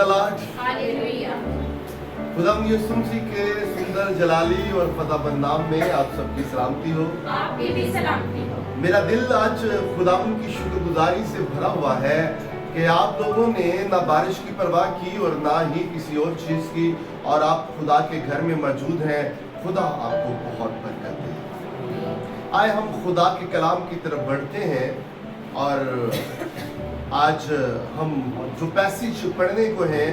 Lord. खुदा यीशु मसीह के सुंदर जलाली और फदाबंद नाम में आप सबकी सलामती हो। आपकी भी सलामती हो। मेरा दिल आज खुदावंद की शुक्रगुजारी से भरा हुआ है कि आप लोगों ने ना बारिश की परवाह की और ना ही किसी और चीज़ की, और आप खुदा के घर में मौजूद हैं। खुदा आपको बहुत बरकत दे। आए हम खुदा के कलाम की तरफ बढ़ते हैं, और आज हम जो पैसेज पढ़ने को है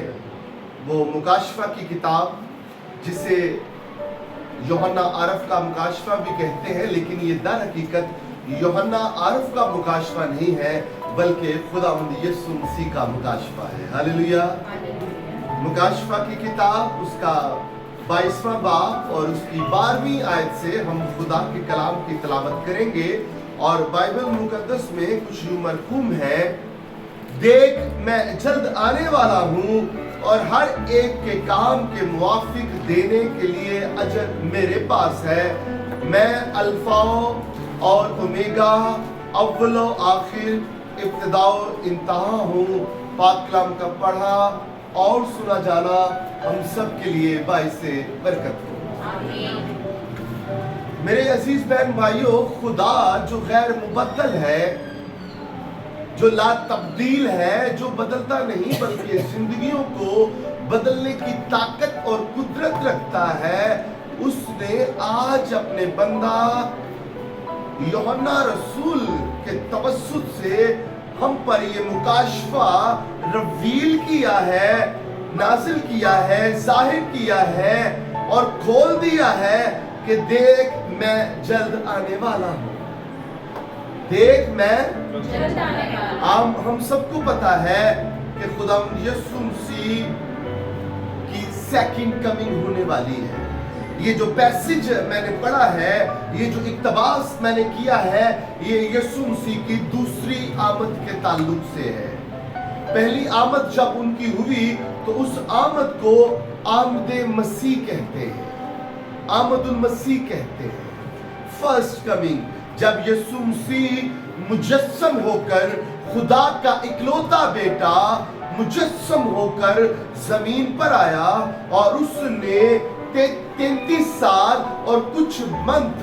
वो मुकाशफा की किताब, जिसे यूहन्ना आरफ का मुकाशफा भी कहते हैं, लेकिन ये दर हकीकत यूहन्ना आरफ का मुकाशफा नहीं है, बल्कि खुदावंद यीशु मसीह का मुकाशफा है। हालेलुया। मुकाशफा की किताब उसका 22वां बाब और उसकी 12वीं आयत से हम खुदा के कलाम की तिलावत करेंगे। और बाइबल मुकद्दस में कुछ यूं मरकूम है, देख मैं जल्द आने वाला हूँ और हर एक के काम के मुआफिक देने के लिए अजर मेरे पास है। मैं अल्फा और ओमेगा, अव्वलो आखिर, इब्तिदाओ इंतहा हूँ। पाक कलाम का पढ़ा और सुना जाना हम सब के लिए बाइसे बरकत हो। आमीन। मेरे अजीज बहन भाइयों, खुदा जो गैर मुबद्दल है, जो ला तब्दील है, जो बदलता नहीं बल्कि जिंदगियों को बदलने की ताकत और कुदरत रखता है, उसने आज अपने बंदा यूहन्ना रसूल के तवस्सुत से हम पर ये मुकाशफा रिवील किया है, नाजिल किया है, जाहिर किया है और खोल दिया है कि देख मैं जल्द आने वाला हूँ। देख मैं जल्द आने वाला। हम सबको पता है कि खुदा यीशु मसीह की सेकंड कमिंग होने वाली है। ये जो पैसेज मैंने पढ़ा है, ये जो इक्तबास मैंने किया है, ये यीशु मसीह की दूसरी आमद के ताल्लुक से है। पहली आमद जब उनकी हुई तो उस आमद को आमदे मसीह कहते हैं, आमदुल मसीह कहते हैं, फर्स्ट कमिंग। जब यीशु मसीह मुजस्सम होकर, खुदा का इकलौता बेटा मुजस्सम होकर जमीन पर आया और उसने 33 साल और कुछ मंथ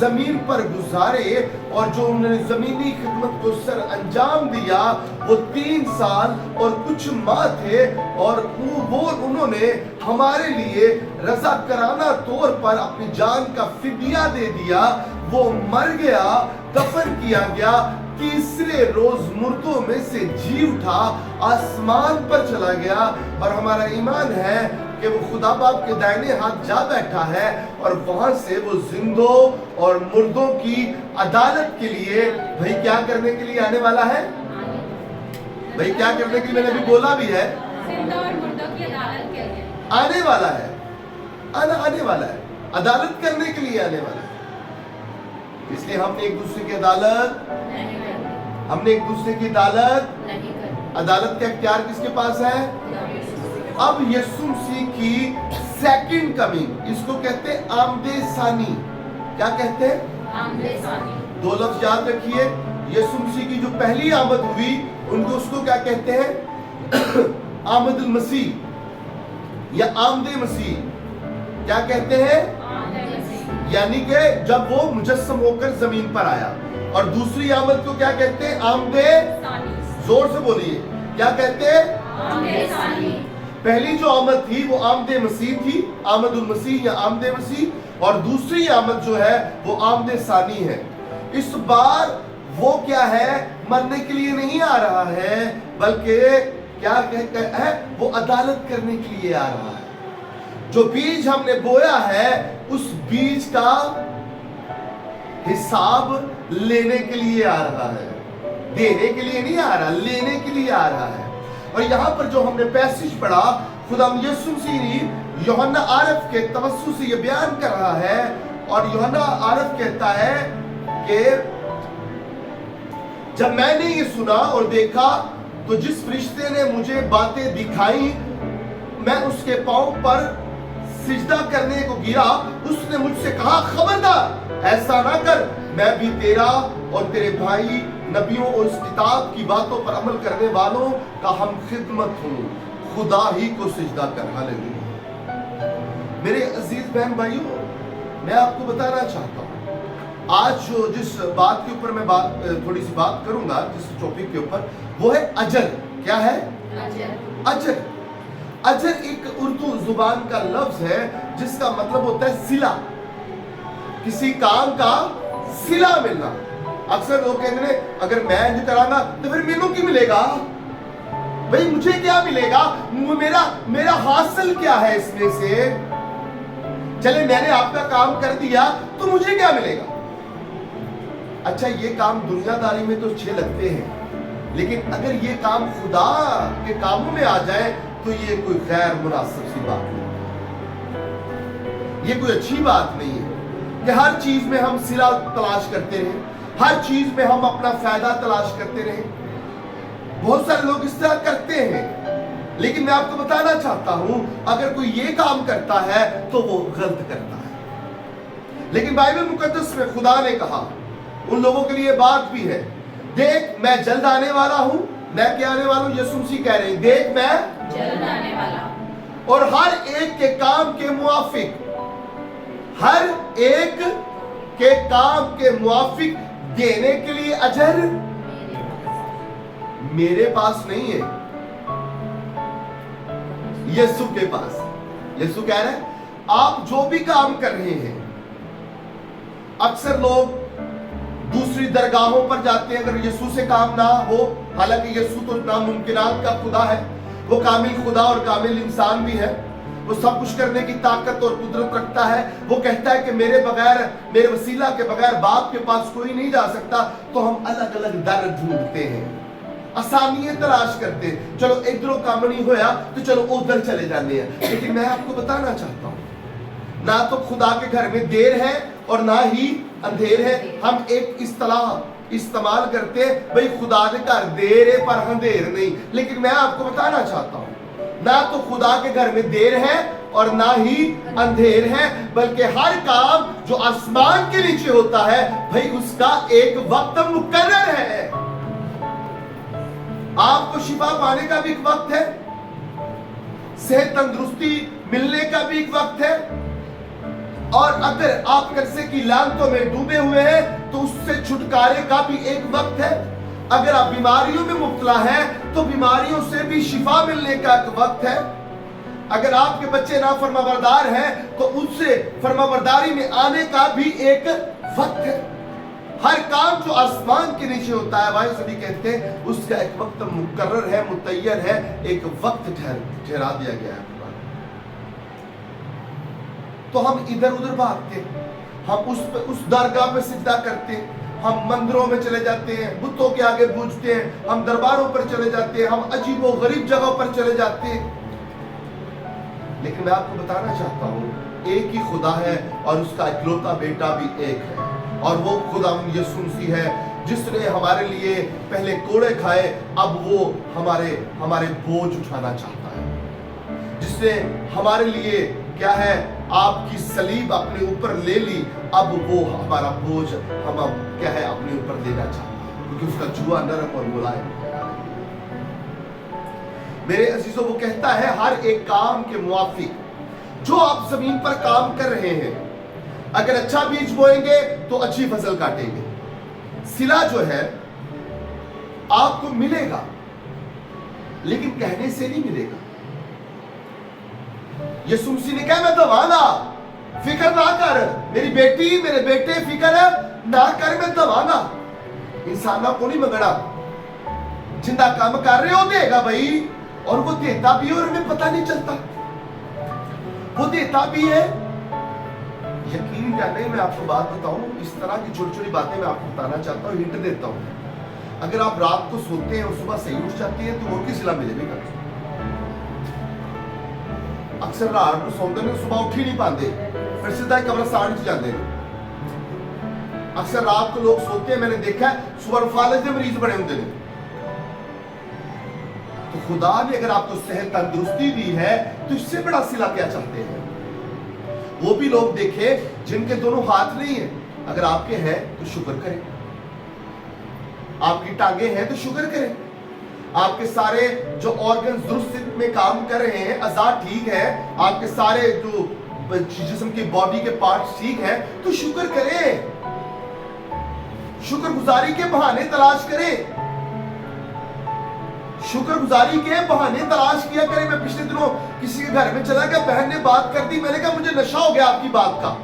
जमीन पर गुजारे, और जो उन्होंने जमीनी खिदमत को सर अंजाम दिया वो 3 साल और कुछ माह थे, और वो उन्होंने हमारे लिए रज़ाकराना तौर पर अपनी जान का फिदिया दे दिया। वो मर गया, दफन किया गया, तीसरे रोज मुर्दों में से जी उठा, आसमान पर चला गया, और हमारा ईमान है कि वो खुदा बाप के दाहिने हाथ जा बैठा है, और वहां से वो जिंदों और मुर्दों की अदालत के लिए भाई क्या करने के लिए आने वाला है। भाई क्या करने के लिए मैंने अभी बोला भी है, जिंदा और मुर्दों की अदालत के लिए आने वाला है, आने वाला है, अदालत करने के लिए आने वाला है। इसलिए हमने एक दूसरे की अदालत नहीं करते, हमने एक दूसरे की अदालत नहीं करते। अदालत का इख्तियार किसके पास है। अब यीशु मसीह की सेकंड कमिंग, इसको कहते हैं आमदे सानी। क्या कहते हैं? आमदे सानी। 2 लफ्ज याद रखिए। यीशु मसीह की जो पहली आमद हुई उनको उसको क्या कहते हैं? आमदुल मसीह या आमदे मसीह। क्या कहते हैं? आमदे मसीह। यानी कि जब वो मुजस्सम होकर जमीन पर आया। और दूसरी आमद को क्या कहते हैं? आमदे सानी। जोर से बोलिए, क्या कहते हैं? आमदे सानी। पहली जो आमद थी वो आमदे मसीह थी, आमदुल मसीह या आमदे मसीह, और दूसरी आमद जो है वो आमदे सानी है। इस बार वो क्या है, मरने के लिए नहीं आ रहा है, बल्कि क्या कहते हैं, वो अदालत करने के लिए आ रहा है। जो बीज हमने बोया है उस बीज का हिसाब लेने के लिए आ रहा है, देने के लिए नहीं आ रहा, लेने के लिए आ रहा है। और यहाँ पर जो हमने पैसेज पढ़ा, खुदा यीशु मसीह यूहन्ना आरफ के तवस्सुत से ये बयान कर रहा है, और यूहन्ना आरफ कहता है कि जब मैंने ये सुना और देखा तो जिस फरिश्ते ने मुझे बातें दिखाई, मैं उसके पांव पर सिजदा करने को गिरा। उसने मुझसे कहा, खबरदार ऐसा ना कर, मैं भी तेरा और तेरे भाई नबियों और इस किताब की बातों पर अमल करने वालों का हम खिदमत हूँ। खुदा ही को सिजदा कर। हालेलुया। मेरे अजीज बहन भाइयों, मैं आपको बताना चाहता हूँ, आज जिस बात के ऊपर मैं थोड़ी सी बात करूंगा, जिस टॉपिक के ऊपर, वो है अजर। क्या है? अजर। अजर एक उर्दू जुबान का लफ्ज है जिसका मतलब होता है सिला, किसी काम का सिला मिलना। अक्सर लोग कहते हैं अगर मैं इंज करांगा तो फिर मैनू की मिलेगा, भाई मुझे क्या मिलेगा, मेरा हासिल क्या है इसमें से। चले मैंने आपका काम कर दिया तो मुझे क्या मिलेगा। अच्छा, ये काम दुनियादारी में तो अच्छे लगते हैं, लेकिन अगर ये काम खुदा के कामों में आ जाए तो ये कोई गैर मुनासिब सी बात नहीं, ये कोई अच्छी बात नहीं है कि हर चीज में हम सिला तलाश करते रहे, हर चीज में हम अपना फायदा तलाश करते रहे। बहुत सारे लोग इस तरह करते हैं, लेकिन मैं आपको बताना चाहता हूं, अगर कोई ये काम करता है तो वो गलत करता है। लेकिन बाइबल मुकद्दस में खुदा ने कहा, उन लोगों के लिए बात भी है, देख मैं जल्द आने वाला हूं। मैं क्या आने वाला हूं? यीशु मसीह कह रहे हैं, देख मैं जल्द आने वाला हूं, और हर एक के काम के मुआफिक, हर एक के काम के मुआफिक देने के लिए अजर मेरे पास नहीं है, यीशु के पास। यीशु कह रहे हैं आप जो भी काम कर रहे हैं, अक्सर लोग दूसरी दरगाहों पर जाते हैं अगर यीशु से काम ना हो, हालांकि यीशु तो नामुमकिनात का खुदा है, वो कामिल खुदा और कामिल इंसान भी है, वो सब कुछ करने की ताकत और कुदरत रखता है। वो कहता है कि मेरे बगैर, मेरे वसीला के बगैर बाप के पास कोई नहीं जा सकता। तो हम अलग अलग दर ढूंढते हैं, आसानियां तलाश करते हैं, चलो इधरों काम नहीं होया तो चलो उधर चले जाते हैं। लेकिन मैं आपको बताना चाहता हूं, ना तो खुदा के घर में देर है और ना ही अंधेर है। हम एक इस्तेलाह इस्तेमाल करते हैं, भाई खुदा के घर देर है पर अंधेर नहीं। लेकिन मैं आपको बताना चाहता हूं, ना तो खुदा के घर में देर है और ना ही अंधेर है, बल्कि हर काम जो आसमान के नीचे होता है, भाई उसका एक वक्त मुकर्रर है। आपको शिफा पाने का भी एक वक्त है, सेहत तंदुरुस्ती मिलने का भी एक वक्त है, और अगर आप कर्जे की लानतों में डूबे हुए हैं तो उससे छुटकारे का भी एक वक्त है। अगर आप बीमारियों में मुब्तला हैं तो बीमारियों से भी शिफा मिलने का एक वक्त है। अगर आपके बच्चे नाफरमाबरदार हैं तो उससे फरमाबरदारी में आने का भी एक वक्त है। हर काम जो आसमान के नीचे होता है, भाई सभी कहते हैं उसका एक वक्त मुकर्रर है, मुतय्यर है, एक वक्त ठहरा दिया गया है। तो हम इधर उधर भागते, हम उस दरगाह पे सिजदा करते, हम मंदिरों में चले जाते हैं, बुतों के आगे पूजते हैं, हम दरबारों पर चले जाते हैं, हम अजीब और गरीब जगहों पर चले जाते हैं। लेकिन मैं आपको बताना चाहता हूँ, एक ही खुदा है और उसका इकलौता बेटा भी एक है, और वो खुदा यीशु मसीह है जिसने हमारे लिए पहले कोड़े खाए, अब वो हमारे बोझ उठाना चाहता है, जिसने हमारे लिए क्या है, आपकी सलीब अपने ऊपर ले ली, अब वो हमारा बोझ हम अब क्या है अपने ऊपर लेना चाहता है, क्योंकि उसका जुआ नरम और मुलायम है। मेरे अजीजों, वो कहता है हर एक काम के मुआफिक, जो आप जमीन पर काम कर रहे हैं, अगर अच्छा बीज बोएंगे तो अच्छी फसल काटेंगे। सिला जो है आपको मिलेगा, लेकिन कहने से नहीं मिलेगा। यीशु मसीह ने कहा मैं दवाना, फिक्र ना कर मेरी बेटी, मेरे बेटे, फिक्र ना कर, मैं दवाना। इंसाना को नहीं मंगना, जिंदा काम कर रहे हो देगा भाई, और वो देता भी है और हमें पता नहीं चलता, वो देता भी है। यकीन या नहीं, मैं आपको बात बताऊं, इस तरह की छोटी छोटी बातें मैं आपको बताना चाहता हूं, हिंट देता हूं। अगर आप रात को सोते हैं और सुबह सही उठ जाते हैं तो वो की सिला मिलेगा। अक्सर रात को सोते हैं, सुबह उठ ही नहीं पाते, फिर सीधा कब्रिस्तान च जाते हैं। अक्सर रात को लोग सोते हैं, मैंने देखा है सुबह फालज के मरीज बने होते हैं। तो खुदा ने अगर आपको सेहत तंदुरुस्ती दी है तो इससे बड़ा सिला क्या चाहते हैं। वो भी लोग देखे जिनके दोनों हाथ नहीं है, अगर आपके हैं तो शुक्र करें, आपकी टांगे हैं तो शुक्र करें, آپ کے سارے جو آرگنز درست میں کام کر رہے ہیں, اعضاء ٹھیک ہے, آپ کے سارے جو جسم کی باڈی کے پارٹس ٹھیک ہیں, تو شکر کریں, شکر گزاری کے بہانے تلاش کریں, شکر گزاری کے بہانے تلاش کیا کریں. میں پچھلے دنوں کسی کے گھر میں چلا گیا, بہن نے بات کر دی, میں نے کہا مجھے نشہ ہو گیا آپ کی بات کا.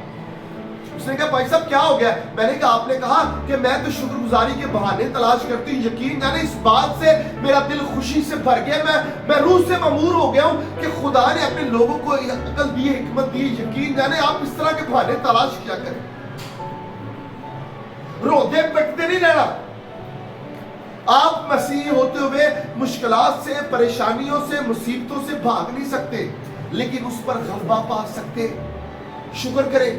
اس نے کہا بھائی صاحب کیا ہو گیا؟ میں نے کہا آپ نے کہا کہ میں تو شکر گزاری کے بہانے تلاش کرتی ہوں. یقین جانے اس بات سے میرا دل خوشی سے بھر گیا, میں روح سے ممور ہو گیا ہوں کہ خدا نے اپنے لوگوں کو عقل دی, حکمت دی. یقین جانے آپ اس طرح کے بہانے تلاش کیا کریں, روتے پٹتے نہیں رہنا. آپ مسیح ہوتے ہوئے مشکلات سے, پریشانیوں سے, مصیبتوں سے بھاگ نہیں سکتے, لیکن اس پر غلبہ پا سکتے. شکر کریں.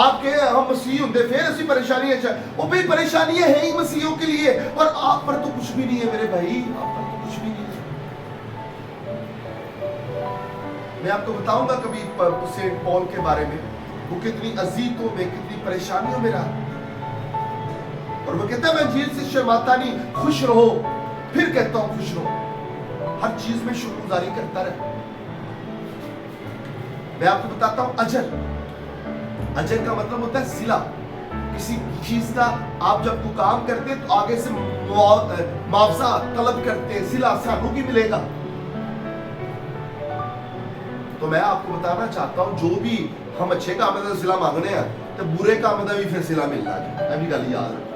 آپ کے ہم مسیح ہوں پھر اسی پریشانی ہے, وہ بھی پریشانیاں ہیں ہی مسیحوں کے لیے, اور آپ پر تو کچھ بھی نہیں ہے میرے بھائی, آپ پر تو کچھ بھی نہیں ہے. میں آپ کو بتاؤں گا کبھی سینٹ پال کے بارے میں, وہ کتنی اذیتوں میں, کتنی پریشانیوں میں رہا, اور وہ کہتا ہے میں انجیل سے شرماتا نہیں, خوش رہو. پھر کہتا ہوں خوش رہو, ہر چیز میں شکر گزاری کرتا رہے. میں آپ کو بتاتا ہوں اجر. اجر کا مطلب ہوتا ہے صلہ. کسی چیز کا آپ جب کو کام کرتے ہیں تو آگے سے معاوضہ طلب کرتے ہیں, صلہ سانوں کی ملے گا. تو میں آپ کو بتانا چاہتا ہوں جو بھی ہم اچھے کام میں صلہ مانگنے ہیں تو برے کام میں بھی پھر صلہ ملنا ہے. ابھی گل یاد رکھو,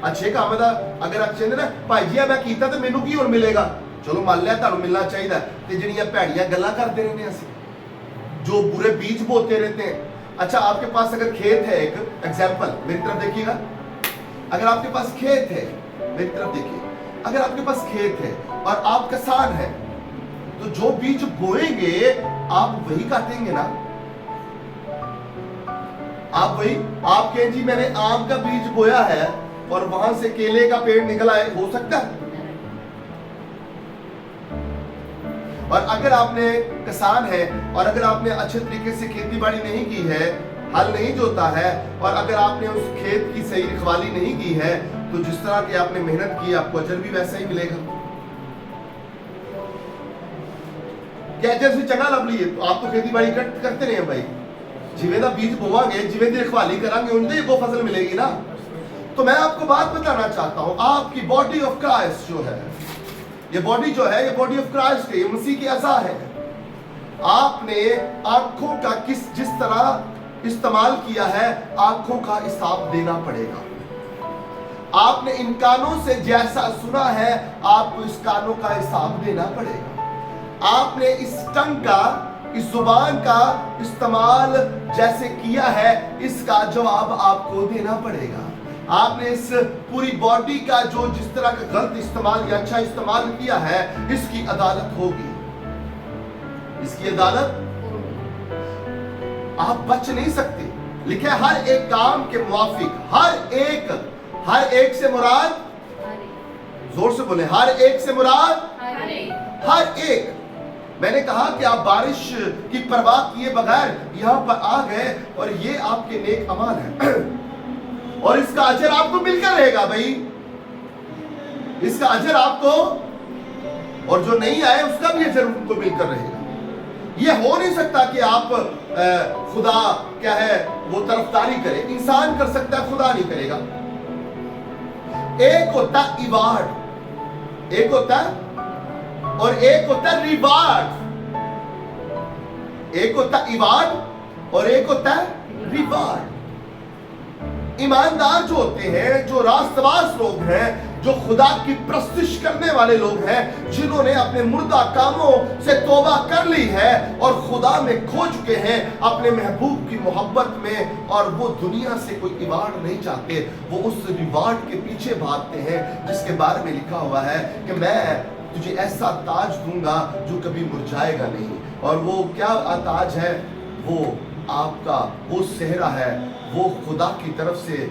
اچھے کام میں اگر آپ چاہتے نا بھائی جی میں کیتا تو مینوں کی اور ملے گا, چلو مان لیا تانوں ملنا چاہیے. تے جڑیاں بھڑیاں گلاں کرتے رہنے ہیں, جو برے بیج بوتے رہتے ہیں. اچھا آپ کے پاس اگر کھیت ہے, ایک ایگزامپل میری طرف دیکھیے گا, اگر آپ کے پاس کھیت ہے, میری طرف دیکھیے, اگر آپ کے پاس کھیت ہے اور آپ کسان ہیں, تو جو بیج بوئیں گے آپ وہی کاٹیں گے نا. آپ وہی, آپ کہیں جی میں نے آم کا بیج بویا ہے اور وہاں سے کیلے کا پیڑ نکلا ہے, ہو سکتا ہے؟ اور اگر آپ نے کسان ہے اور اگر آپ نے اچھے طریقے سے کھیتی باڑی نہیں کی ہے, ہل نہیں جوتا ہے, اور اگر آپ نے اس کھیت کی صحیح رکھوالی نہیں کی ہے, تو جس طرح کہ آپ نے محنت کی آپ کو اجر بھی ویسا ہی ملے گا. کیا اجر سے چنگا لب لیے تو آپ تو کھیتی باڑی کرتے رہے بھائی, جویں دا بیج بوا گے, جویں دی رکھوالی کریں گے, ان کو فصل ملے گی نا. تو میں آپ کو بات بتانا چاہتا ہوں, آپ کی باڈی آف کرائسٹ جو ہے, یہ باڈی جو ہے, یہ باڈی آف کرائسٹ ہے, یہ مسیح کی اعضاء ہے. آپ نے آنکھوں کا جس طرح استعمال کیا ہے, آنکھوں کا حساب دینا پڑے گا. آپ نے ان کانوں سے جیسا سنا ہے, آپ کو اس کانوں کا حساب دینا پڑے گا. آپ نے اس ٹنگ کا, اس زبان کا استعمال جیسے کیا ہے, اس کا جواب آپ کو دینا پڑے گا. آپ نے اس پوری باڈی کا جو جس طرح کا غلط استعمال یا اچھا استعمال کیا ہے, اس کی عدالت ہوگی, اس کی عدالت. آپ بچ نہیں سکتے. لکھا ہے ہر ایک کام کے موافق, ہر ایک سے مراد, زور سے بولیں, ہر ایک سے مراد, ہر ایک. میں نے کہا کہ آپ بارش کی پرواہ کیے بغیر یہاں پر آ گئے اور یہ آپ کے نیک اعمال ہیں, اور اس کا اجر آپ کو مل کر رہے گا بھائی, اس کا اجر آپ کو, اور جو نہیں آئے اس کا بھی اجر ان کو مل کر رہے گا. یہ ہو نہیں سکتا کہ آپ خدا کیا ہے وہ طرفداری کرے, انسان کر سکتا ہے, خدا نہیں کرے گا. ایک ہوتا ایوارڈ, ایک ہوتا ہے, اور ایک ہوتا ہے ریوارڈ. ایک ہوتا ایوارڈ اور ایک ہوتا ہے ریوارڈ. ایماندار جو ہوتے ہیں, جو راست باز لوگ ہیں, جو خدا کی پرستش کرنے والے لوگ ہیں, جنہوں نے اپنے مردہ کاموں سے توبہ کر لی ہے اور خدا میں کھو چکے ہیں, اپنے محبوب کی محبت میں, اور وہ دنیا سے کوئی ایوارڈ نہیں چاہتے, وہ اس ریوارڈ کے پیچھے بھاگتے ہیں جس کے بارے میں لکھا ہوا ہے کہ میں تجھے ایسا تاج دوں گا جو کبھی مرجھائے گا نہیں. اور وہ کیا تاج ہے؟ وہ آپ کا وہ صحرا ہے, وہ خدا کی طرف سے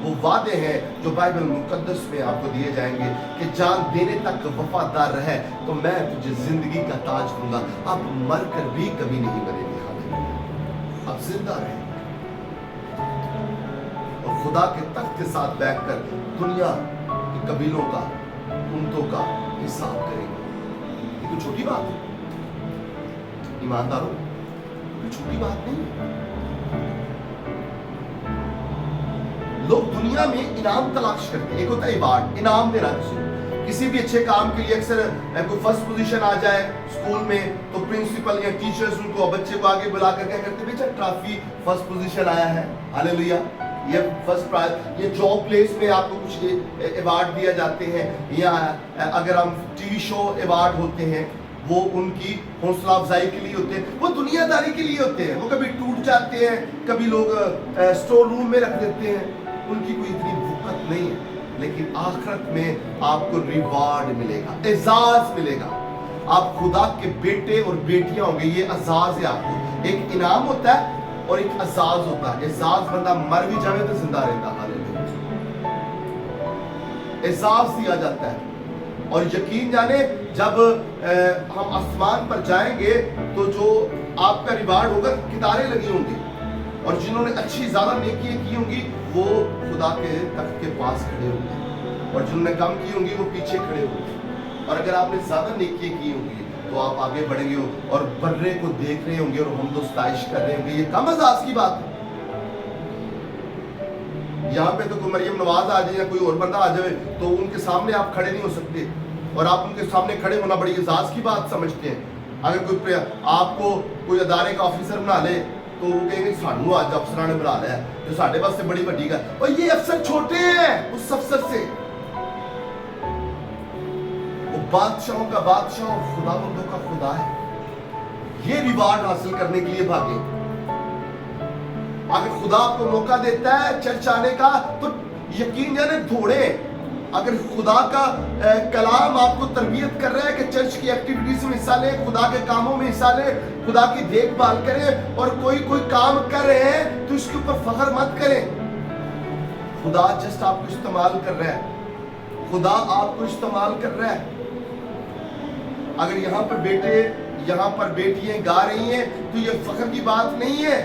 وہ وعدے ہیں جو بائبل مقدس میں آپ کو دیے جائیں گے کہ جان دینے تک وفادار رہے تو میں تجھے زندگی کا تاج دوں گا. آپ مر کر بھی کبھی نہیں مریں گے, آپ زندہ رہیں اور خدا کے تخت کے ساتھ بیٹھ کر دنیا कि कबीलों का, उम्मतों का हिसाब करेंगे। ये कोई छोटी बात है ईमानदारों, कोई छोटी बात नहीं है। लोग दुनिया में इनाम तलाश करते हैं। एक होता है अवार्ड, इनाम देना किसी भी अच्छे काम के लिए। अक्सर कोई फर्स्ट पोजीशन आ जाए स्कूल में तो प्रिंसिपल या टीचर्स उनको बच्चे को आगे बुला कर क्या करते, बेटा ट्रॉफी फर्स्ट पोजीशन आया है, हालेलुया, ये फर्स्ट प्राइज। ये जॉब प्लेस में आपको कुछ अवार्ड दिया जाते हैं, या अगर हम टीवी शो अवार्ड होते हैं वो उनकी हौसला अफजाई के लिए होते हैं, वो दुनियादारी के लिए होते हैं। वो कभी टूट जाते हैं, कभी लोग स्टोर रूम में रख देते हैं, उनकी कोई इतनी भूखत नहीं है। लेकिन आखिरत में आपको रिवार्ड मिलेगा, एजाज मिलेगा। आप खुदा के बेटे और बेटियां होंगे, ये एजाज है आपको। एक इनाम होता है और एक एजाज होता है। एजाज बंदा मर भी जाए तो जिंदा रहता, हालेलुया, एजाज दिया जाता है। और यकीन जाने जब हम आसमान पर जाएंगे तो जो आपका रिवार्ड होगा, कितारें लगी होंगी, और जिन्होंने अच्छी ज्यादा नेकियां की होंगी वो खुदा के तख्त के पास खड़े होंगे, और जिन्होंने कम की होंगी वो पीछे खड़े होंगे। और अगर आपने ज्यादा नेकियां की होंगी तो आप आगे बढ़ेंगे और बर्रे को देख रहे होंगे और हम दोस्ताइश कर रहे होंगे। ये कम एजाज की बात है। यहाँ पे तो कोई मरियम नवाज आ जाए या कोई और बंदा आ जाए तो उनके सामने आप खड़े नहीं हो सकते, और आप उनके सामने खड़े होना बड़ी एजाज की बात समझते हैं। अगर कोई आपको कोई अदारे का ऑफिसर बना ले तो वो कहेंगे सानू आज अफसर ने बुला लिया, जो साढ़े पास से बड़ी वड्डी गल, और ये अफसर छोटे हैं उस अफसर से। वो बादशाहों का बादशाह और खुदावंदों का खुदा है। ये रिवार्ड हासिल करने के लिए भागे। अगर खुदा आपको मौका देता है चर्च आने का तो यकीन जाने थोड़े, अगर खुदा का कलाम आपको तरबियत कर रहा है कि चर्च की एक्टिविटीज में हिस्सा लें, खुदा के कामों में हिस्सा लें, खुदा की देखभाल करें, और कोई काम कर रहे हैं तो इसके ऊपर फख्र मत करें। खुदा जस्ट आपको इस्तेमाल कर रहा है, खुदा आपको इस्तेमाल कर रहा है। अगर यहाँ पर बेटे, यहाँ पर बेटियां गा रही हैं तो ये फख्र की बात नहीं है,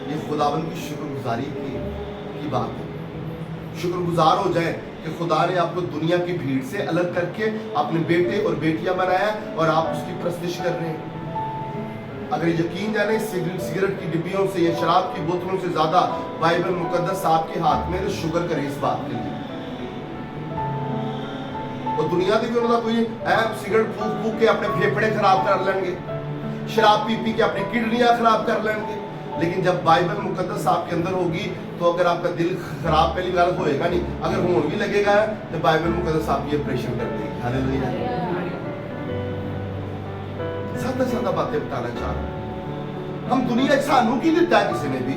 ये खुदावंद की शुक्रगुजारी की बात है। शुक्रगुजार हो जाए कि खुदा ने आपको दुनिया की भीड़ से अलग करके अपने बेटे और बेटियां बनाया और आप उसकी प्रस्तिश कर रहे हैं। अगर यकीन जाने सिगरेट की डिब्बियों से या शराब की बोतलों से ज्यादा बाइबल मुकद्दस आपके हाथ में, तो शुक्र करें इस बात के लिए। और दुनिया की भी उन्होंने कोई सिगरेट फूक फूक के अपने फेफड़े खराब कर लेंगे, शराब पी पी के अपनी किडनियां खराब कर लेंगे, लेकिन जब बाइबल मुकद्दस आपके अंदर होगी तो अगर आपका दिल खराब पहली बार होएगा नहीं, अगर होने भी लगेगा तो बाइबल मुकद्दस आपकी ऑपरेशन कर देगी। हालेलुया। सादा बातें बताना चाह रहा हूं। हम दुनिया सानू की दिता है, किसी ने भी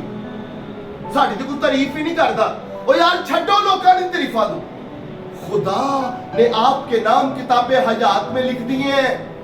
साड़ी तो कोई तारीफ ही नहीं करता। ओ यार छड्डो, लोगों ने तारीफा दो। खुदा ने आपके नाम किताबे हयात में लिख दी हैं।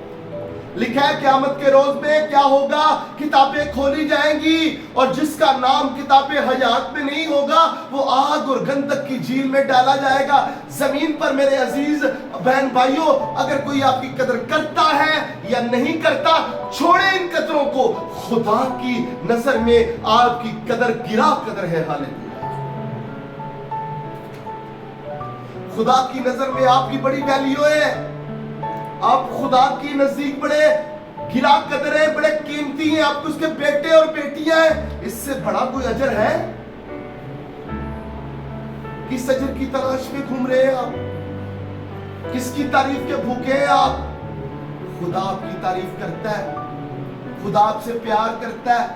लिखा है क़यामत के रोज में क्या होगा, किताबें खोली जाएंगी और जिसका नाम किताबे हयात में नहीं होगा वो आग और गंधक की झील में डाला जाएगा। जमीन पर मेरे अजीज बहन भाइयों, अगर कोई आपकी कदर करता है या नहीं करता, छोड़े इन कदरों को। खुदा की नजर में आपकी कदर गिरा कदर है। हालेलुया। खुदा की नजर में आपकी बड़ी वैल्यू है। आप खुदा की नजदीक बड़े गिरा कदर है, बड़े कीमती हैं। आप उसके बेटे और बेटियां हैं। इससे बड़ा कोई अजर है? किस अजर की तलाश में घूम रहे हैं आप? किसकी तारीफ के भूखे हैं आप? खुदा आपकी तारीफ करता है, खुदा आपसे प्यार करता है,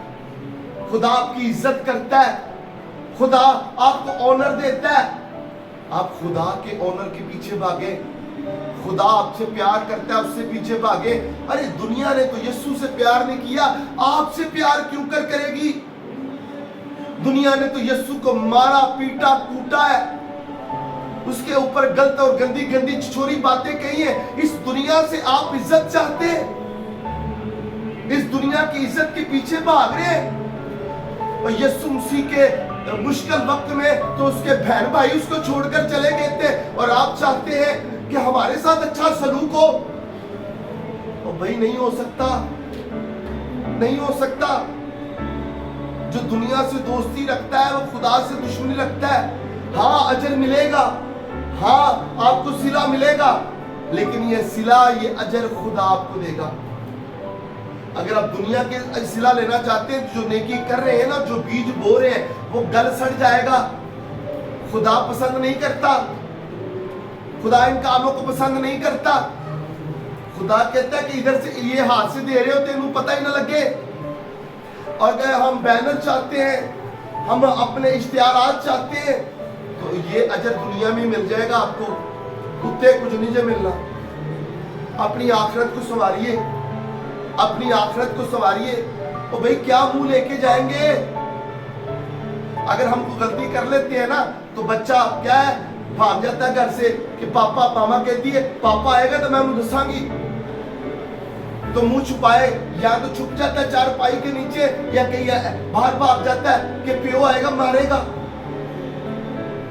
खुदा आपकी इज्जत करता है, खुदा आपको ऑनर देता है। आप खुदा के ऑनर के पीछे भागे। खुदा आपसे प्यार करता है, उससे पीछे भागे। अरे दुनिया ने तो यीशु से प्यार नहीं किया, आपसे प्यार क्यों करेगी? दुनिया ने तो यीशु को मारा, पीटा, कूटा है, उसके ऊपर गलत और गंदी गंदी छिछोरी बातें कही हैं। इस दुनिया से आप इज्जत चाहते हैं? इस दुनिया की इज्जत के पीछे भाग रहे हैं। और यीशु मसीह के मुश्किल वक्त में तो उसके बहन भाई उसको छोड़कर चले गए थे, और आप चाहते हैं कि हमारे साथ अच्छा सलूक हो। और भाई नहीं हो सकता, नहीं हो सकता। जो दुनिया से दोस्ती रखता है वो खुदा से दुश्मनी रखता है। हाँ अजर मिलेगा, हाँ आपको सिला मिलेगा, लेकिन ये सिला, ये अजर खुदा आपको देगा। अगर आप दुनिया के सिला लेना चाहते हैं, जो नेकी कर रहे हैं ना, जो बीज बो रहे हैं, वो गल सड़ जाएगा। खुदा पसंद नहीं करता, खुदा इन कामों को पसंद नहीं करता। खुदा कहता है कि इधर से ये हाथ से दे रहे हो तेनू पता ही ना लगे। और अगर हम बैनर चाहते हैं, हम अपने इश्तिहारात चाहते हैं, तो ये अजर दुनिया में मिल जाएगा आपको, कुत्ते कुछ नहीं जो मिलना। अपनी आखिरत को संवारिए, अपनी आखिरत को संवारिए। तो भाई क्या मुंह लेके जाएंगे? अगर हम गलती कर लेते हैं ना, तो बच्चा क्या है, भाग जाता है घर से कि पापा, मामा कहती है पापा आएगा तो मैं उन्हें दसांगी, तो मुंह छुपाए, या तो छुप जाता है चारपाई के नीचे, या कहीं बाहर भाग जाता है कि प्यो आएगा मारेगा।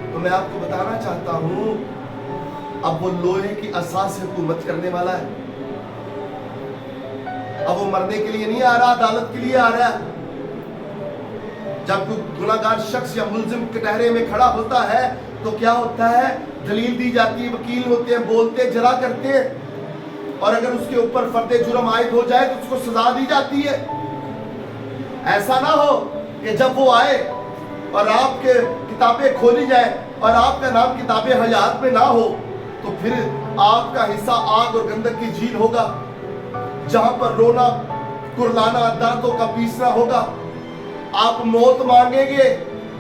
तो मैं आपको बताना चाहता हूं, अब वो लोहे की असास से हुकूमत करने वाला है। अब वो मरने के लिए नहीं आ रहा, अदालत के लिए आ रहा है। जब कोई गुनाहगार शख्स या मुल्जिम कटहरे में खड़ा होता है, तो क्या होता है, दलील दी जाती है, वकील होते हैं, बोलते हैं, जरा करते हैं, और अगर उसके ऊपर फर्दे जुर्म आयद हो जाए तो उसको सजा दी जाती है। ऐसा ना हो कि जब वो आए और आपके किताबें खोली जाए और आपका नाम किताबे हयात में ना हो, तो फिर आपका हिस्सा आग और गंधक की झील होगा, जहां पर रोना कुर्लाना, दांतों का पीसना होगा। आप मौत मांगेंगे,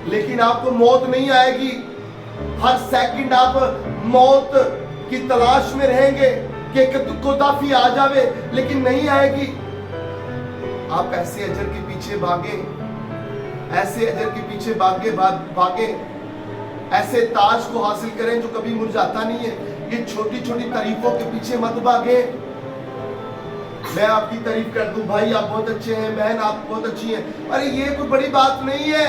लेकिन आपको मौत नहीं आएगी। हर सेकंड आप मौत की तलाश में रहेंगे कि कोदाफी आ जावे, लेकिन नहीं आएगी। आप ऐसे अजर के पीछे भागे, ऐसे अजर के पीछे भागे, ऐसे ताज को हासिल करें जो कभी मुरझाता नहीं है। ये छोटी छोटी तारीफों के पीछे मत भागे। मैं आपकी तारीफ कर दूं, भाई आप बहुत अच्छे हैं, बहन आप बहुत अच्छी हैं, अरे ये कोई बड़ी बात नहीं है।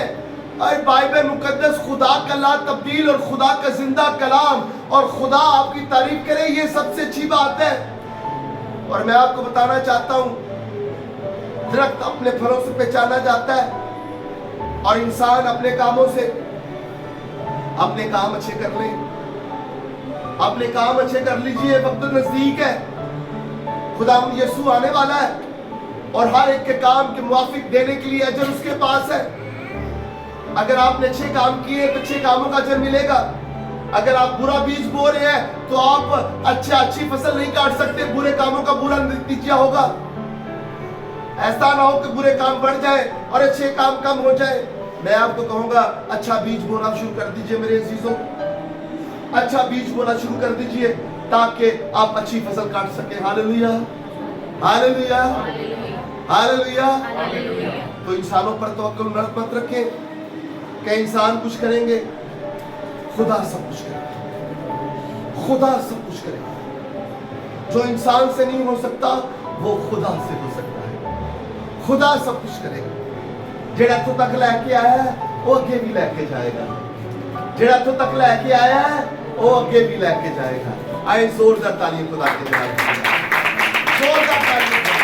अरे बाइबल मुकद्दस खुदा का ला तब्दील और खुदा का जिंदा कलाम, और खुदा आपकी तारीफ करे, ये सबसे अच्छी बात है। और मैं आपको बताना चाहता हूं, दरख्त अपने फलों से पहचाना जाता है, और इंसान अपने कामों से। अपने काम अच्छे कर लें, अपने काम अच्छे कर लीजिए, वक्त तो नजदीक है, खुदा यीशु आने वाला है, और हर एक के काम के मुवाफिक देने के लिए अजर उसके पास है। अगर आपने अच्छे काम किए तो अच्छे कामों का अजर मिलेगा। अगर आप बुरा बीज बो रहे हैं तो आप अच्छी फसल नहीं काट सकते, बुरे कामों का बुरा नतीजा होगा। ऐसा ना हो कि बुरे काम बढ़ जाए और अच्छे काम कम हो जाए। मैं आपको कहूंगा, अच्छा बीज बोना शुरू कर दीजिए मेरे अजीजों, अच्छा बीज बोना शुरू कर दीजिए, ताकि आप अच्छी फसल काट सके। Hallelujah, hallelujah, hallelujah. तो इंसानों पर तवक्कुल मत रखें कि इंसान कुछ करेंगे, खुदा सब कुछ करेगा, खुदा सब कुछ करेगा। जो इंसान से नहीं हो सकता वो खुदा से हो सकता है। खुदा सब कुछ करेगा। जेड़ा तो तक लैके आया है वो अगे भी लैके जाएगा, जेड़ा तो तक लैके आया है वो अगे भी लैके जाएगा। आए जोरदार तालियां खुदा के लिए, जोरदार तालियां।